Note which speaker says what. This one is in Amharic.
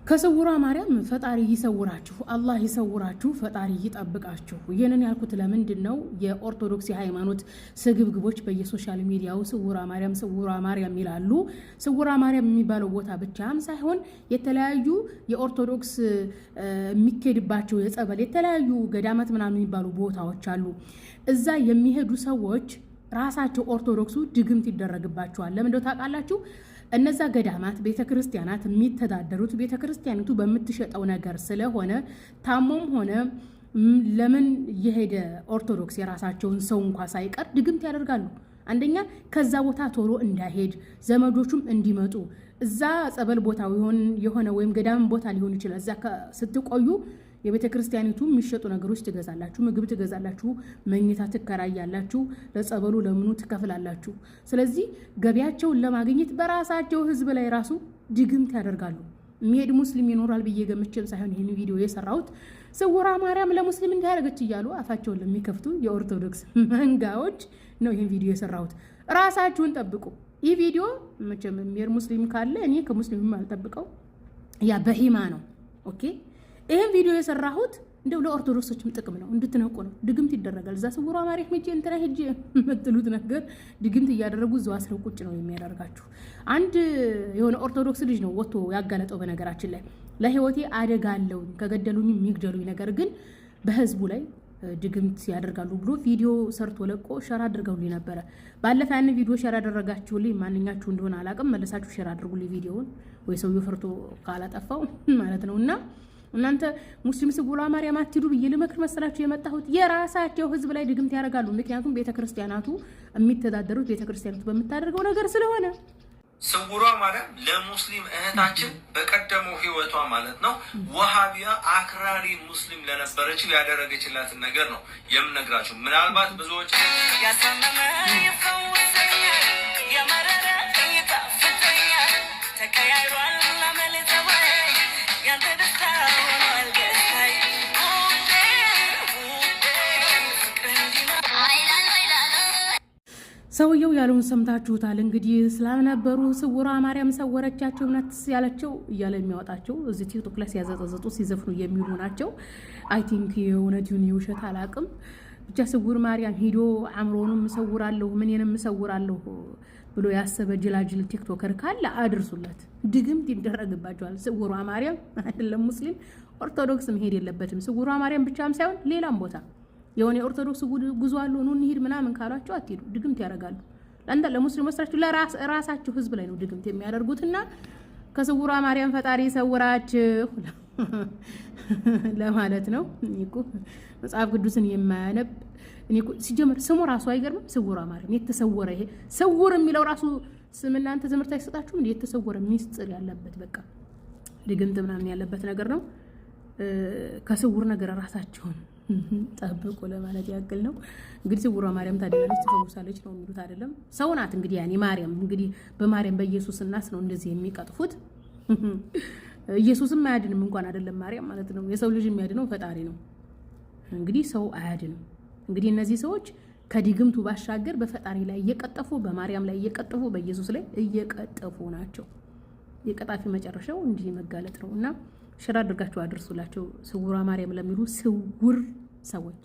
Speaker 1: ከስውሯ ማርያም ፈጣሪ ይሰውራችሁ፣ አላህ ይሰውራችሁ፣ ፈጣሪ ይጠብቃችሁ። ይህንን ያልኩት ለምንድን ነው? የኦርቶዶክስ የሃይማኖት ስግብግቦች በየሶሻል ሚዲያው ስውሯ ማርያም ይላሉ። ስውሯ ማርያም የሚባለው ቦታ ብቻም ሳይሆን የተለያዩ የኦርቶዶክስ የሚኬድባቸው የጸበል የተለያዩ ገዳማት ምናምን የሚባሉ ቦታዎች አሉ። እዛ የሚሄዱ ሰዎች ራሳቸው ኦርቶዶክሱ ድግምት ይደረግባቸዋል። ለምን እንደው ታውቃላችሁ? እነዛ ገዳማት ቤተክርስቲያናት የሚተዳደሩት ቤተክርስቲያኒቱ በምትሸጠው ነገር ስለሆነ ታሞም ሆነ ለምን የሄደ ኦርቶዶክስ የራሳቸውን ሰው እንኳ ሳይቀር ድግምት ያደርጋሉ። አንደኛ ከዛ ቦታ ቶሎ እንዳይሄድ ዘመዶቹም እንዲመጡ እዛ ጸበል ቦታ የሆነ ወይም ገዳም ቦታ ሊሆን ይችላል። እዛ ስትቆዩ የቤተ ክርስቲያኒቱ የሚሸጡ ነገሮች ትገዛላችሁ፣ ምግብ ትገዛላችሁ፣ መኝታ ትከራያላችሁ፣ ለጸበሉ ለምኑ ትከፍላላችሁ። ስለዚህ ገቢያቸውን ለማግኘት በራሳቸው ህዝብ ላይ ራሱ ድግምት ያደርጋሉ። የሚሄድ ሙስሊም ይኖራል ብዬ ገምቼም ሳይሆን ይህን ቪዲዮ የሰራሁት ስውሯ ማርያም ለሙስሊም እንዲያደርገች እያሉ አፋቸውን ለሚከፍቱ የኦርቶዶክስ መንጋዎች ነው ይህን ቪዲዮ የሰራሁት። ራሳችሁን ጠብቁ። ይህ ቪዲዮ መቼም የሚሄድ ሙስሊም ካለ እኔ ከሙስሊምም አልጠብቀው ያ በሂማ ነው። ኦኬ ይሄን ቪዲዮ የሰራሁት እንደው ለኦርቶዶክሶችም ጥቅም ነው፣ እንድትነቁ ነው። ድግምት ይደረጋል። እዛ ስውሯ ማርያም ሄጄ እንትና ሄጄ የምትሉት ነገር ድግምት እያደረጉ እዛው አስረው ቁጭ ነው የሚያደርጋችሁ። አንድ የሆነ ኦርቶዶክስ ልጅ ነው ወጥቶ ያጋለጠው። በነገራችን ላይ ለህይወቴ አደጋ አለው ከገደሉኝ የሚግደሉኝ፣ ነገር ግን በህዝቡ ላይ ድግምት ያደርጋሉ ብሎ ቪዲዮ ሰርቶ ለቆ ሸር አድርገውልኝ ነበረ። ባለፈ ያን ቪዲዮ ሸር ያደረጋችሁልኝ ማንኛችሁ እንደሆነ አላውቅም፣ መለሳችሁ ሸር አድርጉልኝ ቪዲዮውን፣ ወይ ሰውዬው ፈርቶ ካላጠፋው ማለት ነውና እናንተ ሙስሊም ስውሯ ማርያም አትሂዱ ብዬ ልመክር መሰላችሁ የመጣሁት? የራሳቸው ህዝብ ላይ ድግምት ያደርጋሉ። ምክንያቱም ቤተክርስቲያናቱ የሚተዳደሩት ቤተክርስቲያናቱ በምታደርገው ነገር ስለሆነ
Speaker 2: ስውሯ ማርያም ለሙስሊም እህታችን በቀደመው ህይወቷ ማለት ነው ወሃቢያ አክራሪ ሙስሊም ለነበረችው ያደረገችላትን ነገር ነው የምነግራችሁ። ምናልባት ብዙዎች ያሰመመ ይፈውሰኛ የመረረ ይጣፍጠኛ ተቀያይሯል ለመልተወ ያንተ ደስታ ሆኗል ገሳይ
Speaker 1: ሰውየው ያለውን ሰምታችሁታል። እንግዲህ እስላም ነበሩ፣ ስውሯ ማርያም ሰወረቻቸው እምነት ያለቸው እያለ የሚያወጣቸው እዚህ ቲክቶክ ላይ ሲያዘጠዘጡ ሲዘፍኑ የሚሉ ናቸው። አይ ቲንክ የእውነቱን የውሸት አላቅም። ብቻ ስውር ማርያም ሂዶ አምሮንም ሰውራለሁ ምንንም ሰውራለሁ ብሎ ያሰበ ጅላጅል ቲክቶከር ካለ አድርሱለት። ድግምት ይደረግባቸዋል። ስውሯ ማርያም አይደለም ሙስሊም ኦርቶዶክስ መሄድ የለበትም። ስውሯ ማርያም ብቻም ሳይሆን ሌላም ቦታ የሆነ የኦርቶዶክስ ጉዞ አለው ኑ እንሂድ ምናምን ካሏቸው አትሄዱ፣ ድግምት ያደርጋሉ። ለአንተ ለሙስሊም መስራችሁ ለራሳችሁ ህዝብ ላይ ነው ድግምት የሚያደርጉትና ከስውሯ ማርያም ፈጣሪ ይሰውራችሁ ለማለት ነው። እኮ መጽሐፍ ቅዱስን የማያነብ እኔ ሲጀምር ስሙ ራሱ አይገርምም? ስውሯ ማርያም የተሰወረ ይሄ ስውር የሚለው ራሱ ስም እናንተ ትምህርት አይሰጣችሁም? እንዴ የተሰወረ ሚስጥር ያለበት በቃ ድግምት ምናምን ያለበት ነገር ነው። ከስውር ነገር ራሳችሁን ጠብቁ ለማለት ያክል ነው። እንግዲህ ስውሯ ማርያም ታድናለች ትፈውሳለች ነው የሚሉት አይደለም? ሰው ናት እንግዲህ ያኔ ማርያም እንግዲህ በማርያም በኢየሱስ እናስ ነው እንደዚህ የሚቀጥፉት። ኢየሱስም አያድንም እንኳን አይደለም ማርያም ማለት ነው። የሰው ልጅ የሚያድነው ፈጣሪ ነው። እንግዲህ ሰው አያድንም። እንግዲህ እነዚህ ሰዎች ከድግምቱ ባሻገር በፈጣሪ ላይ እየቀጠፉ በማርያም ላይ እየቀጠፉ በኢየሱስ ላይ እየቀጠፉ ናቸው። የቀጣፊ መጨረሻው እንዲህ መጋለጥ ነው እና ሸራ አድርጋችሁ አድርሱላቸው ስውሯ ማርያም ለሚሉ ስውር ሰዎች።